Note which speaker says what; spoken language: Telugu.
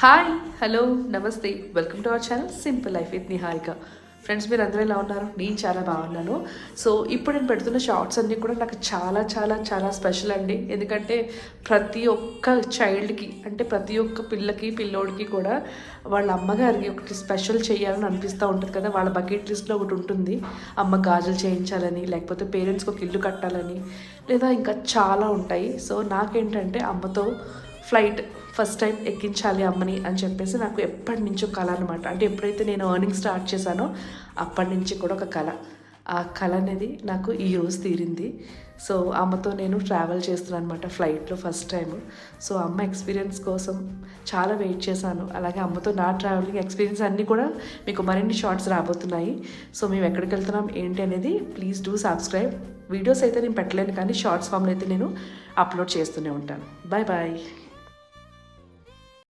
Speaker 1: హాయ్ హలో నమస్తే welcome to our channel simple life with Niharika. Friends, మీరు అందరూ ఎలా ఉన్నారు? నేను చాలా బాగున్నాను. సో ఇప్పుడు నేను పెడుతున్న షార్ట్స్ అన్నీ కూడా నాకు చాలా చాలా చాలా స్పెషల్ అండి. ఎందుకంటే ప్రతి ఒక్క చైల్డ్కి, అంటే ప్రతి ఒక్క పిల్లోడికి కూడా వాళ్ళ అమ్మగారికి ఒకటి స్పెషల్ చేయాలని అనిపిస్తూ ఉంటుంది కదా. వాళ్ళ బకెట్ లిస్ట్లో ఒకటి ఉంటుంది, అమ్మ గాజులు చేయించాలని, లేకపోతే పేరెంట్స్కి ఒక ఇల్లు కట్టాలని, లేదా ఇంకా చాలా ఉంటాయి. సో నాకేంటంటే అమ్మతో ఫ్లైట్ ఫస్ట్ టైం ఎక్కించాలి అమ్మని అని చెప్పేసి నాకు ఎప్పటి నుంచో కళ అనమాట. అంటే ఎప్పుడైతే నేను ఎర్నింగ్ స్టార్ట్ చేశానో అప్పటి నుంచి కూడా ఒక కళ. ఆ కళ అనేది నాకు ఈరోజు తీరింది. సో అమ్మతో నేను ట్రావెల్ చేస్తున్నాను అనమాట ఫ్లైట్లో ఫస్ట్ టైం. సో అమ్మ ఎక్స్పీరియన్స్ కోసం చాలా వెయిట్ చేశాను. అలాగే అమ్మతో నా ట్రావెలింగ్ ఎక్స్పీరియన్స్ అన్నీ కూడా మీకు మరిన్ని షార్ట్స్ రాబోతున్నాయి. సో మేము ఎక్కడికి వెళ్తున్నాం ఏంటి అనేది ప్లీజ్ డూ సబ్స్క్రైబ్. వీడియోస్ అయితే నేను పెట్టలేను, కానీ షార్ట్స్ ఫామ్లో అయితే నేను అప్లోడ్ చేస్తూనే ఉంటాను. Bye bye.